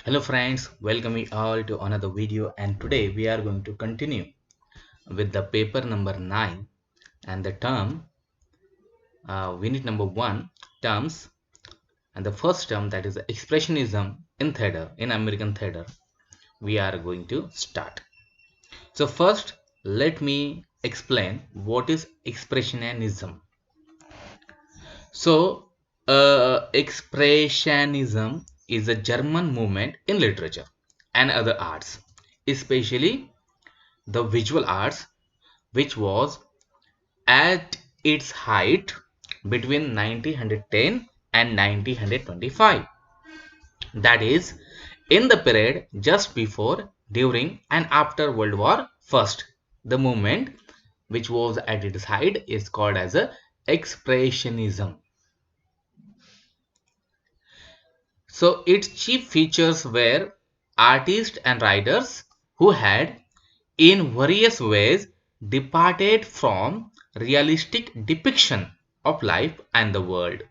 Hello friends, welcome you all to another video, and today we are going to continue with the paper number 9 and the term unit number 1 terms, and the first term, that is expressionism in theater, in American theater. We are going to start. So first let me explain what is expressionism. So expressionism is a German movement in literature and other arts, especially the visual arts, which was at its height between 1910 and 1925. That is, in the period just before, during, and after World War I. The movement, which was at its height, is called as a Expressionism. So its chief features were artists and writers who had in various ways departed from realistic depiction of life and the world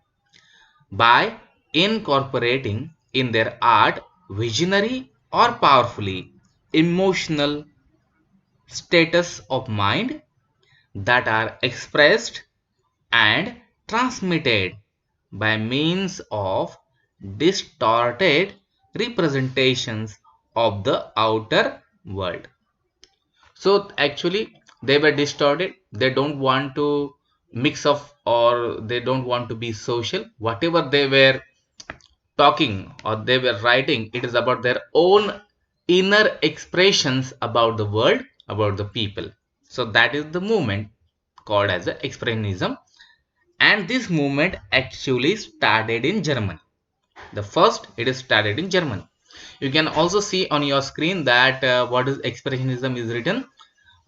by incorporating in their art visionary or powerfully emotional status of mind that are expressed and transmitted by means of distorted representations of the outer world. So actually they were distorted. They don't want to mix up, or they don't want to be social. Whatever they were talking or they were writing, it is about their own inner expressions about the world, about the people. So that is the movement called as the expressionism, and this movement actually started in Germany. The first, it is started in Germany. You can also see on your screen that what is expressionism is written.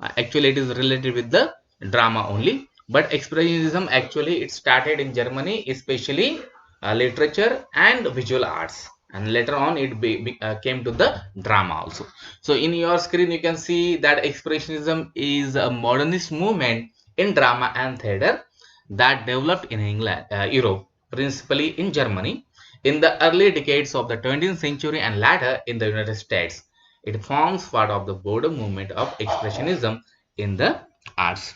Actually it is related with the drama only, but expressionism actually it started in Germany, especially literature and visual arts, and later on it came to the drama also. So in your screen you can see that expressionism is a modernist movement in drama and theater that developed in England, Europe, principally in Germany, in the early decades of the 20th century and later in the United States. It forms part of the broader movement of expressionism in the arts.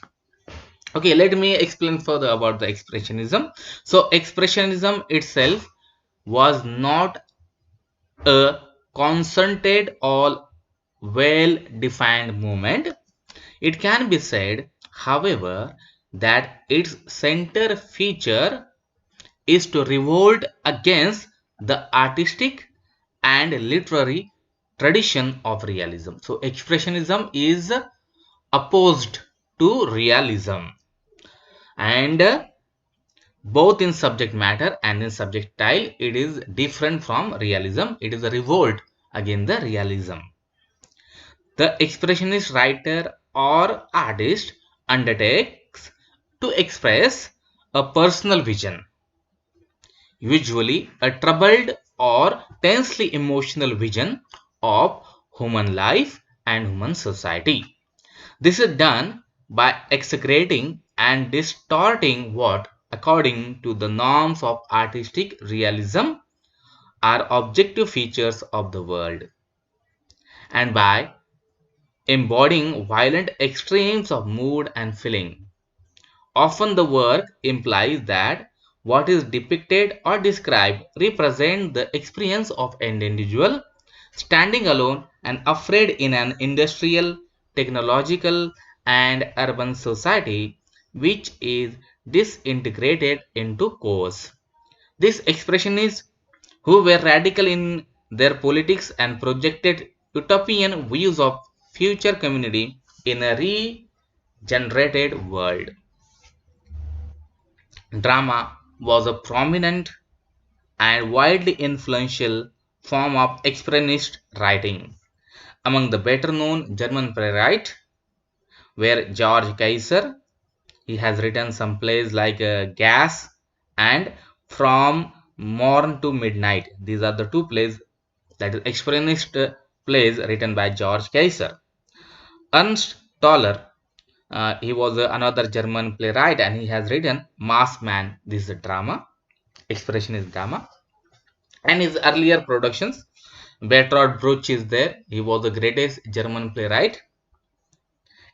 Okay, let me explain further about the expressionism. So expressionism itself was not a concerted or well defined movement. It can be said, however, that its center feature is to revolt against the artistic and literary tradition of realism. So expressionism is opposed to realism, and both in subject matter and in subject style it is different from realism. It is a revolt against the realism. The expressionist writer or artist undertakes to express a personal vision, usually a troubled or tensely emotional vision of human life and human society. This is done by exaggerating and distorting what, according to the norms of artistic realism, are objective features of the world, and by embodying violent extremes of mood and feeling. Often the work implies that what is depicted or described represents the experience of an individual standing alone and afraid in an industrial, technological, and urban society which is disintegrated into chaos. These expressionists, who were radical in their politics and projected utopian views of future community in a regenerated world. Drama was a prominent and widely influential form of expressionist writing. Among the better known German playwrights were George Kaiser. He has written some plays like Gas and From Morn to Midnight. These are the two plays, that is expressionist plays written by George Kaiser. Ernst Toller, he was another German playwright, and he has written Masked Man. This is a drama, expressionist drama, and his earlier productions Bertolt Brecht is there. He was the greatest German playwright.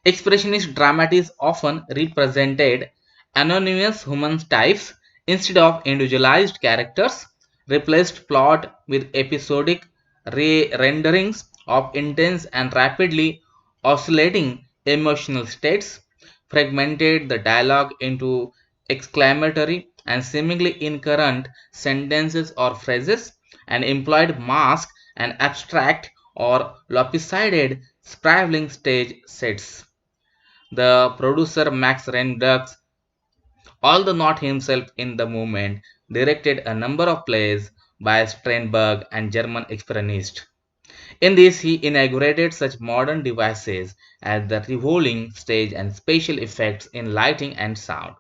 Expressionist drama is often represented anonymous human types instead of individualized characters, replaced plot with episodic renderings of intense and rapidly oscillating emotional states, fragmented the dialogue into exclamatory and seemingly incoherent sentences or phrases, and employed mask and abstract or lopsided sprawling stage sets. The producer Max Rendux, although not himself in the movement, directed a number of plays by Sternberg and German expressionists. In this, he inaugurated such modern devices as the revolving stage and special effects in lighting and sound.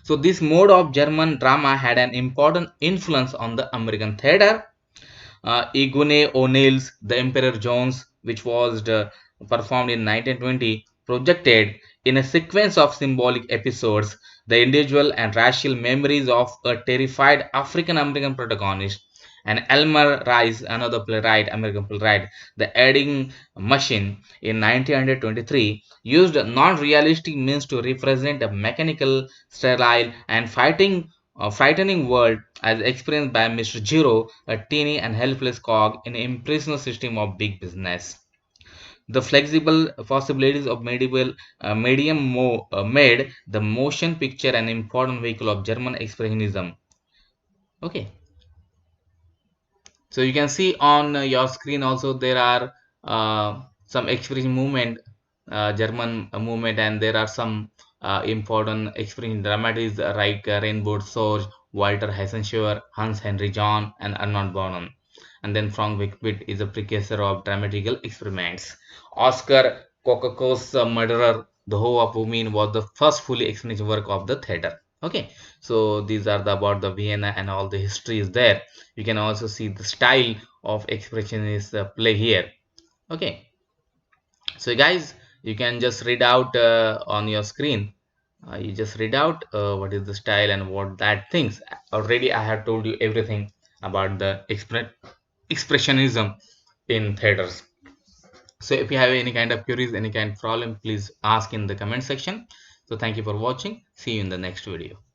So, this mode of German drama had an important influence on the American theater. Igune O'Neill's The Emperor Jones, which was performed in 1920, projected in a sequence of symbolic episodes the individual and racial memories of a terrified African American protagonist. And Elmer Rice, another playwright, American playwright, The Adding Machine in 1923, used non-realistic means to represent a mechanical, sterile, and frightening world as experienced by Mr. Jiro, a teeny and helpless cog in an impersonal system of big business. The flexible possibilities of medieval made the motion picture an important vehicle of German expressionism. Okay, so you can see on your screen also there are some expression movement, German movement, and there are some important expression dramatists like Rainbow Sorge, Walter Hessenschauer, Hans Henry John, and Arnold Bonham. And then Frank Wickpitt is a precursor of dramatical experiments. Oscar Kokosch's Murderer, The Hoe of Women was the first fully experienced work of the theater. Okay, so these are the about the Vienna and all the history is there. You can also see the style of expressionist play here. Okay, so guys, you can just read out on your screen. You just read out what is the style and what that things. Already I have told you everything about the expressionism in theaters. So if you have any kind of queries, any kind of problem, please ask in the comment section. So thank you for watching. See you in the next video.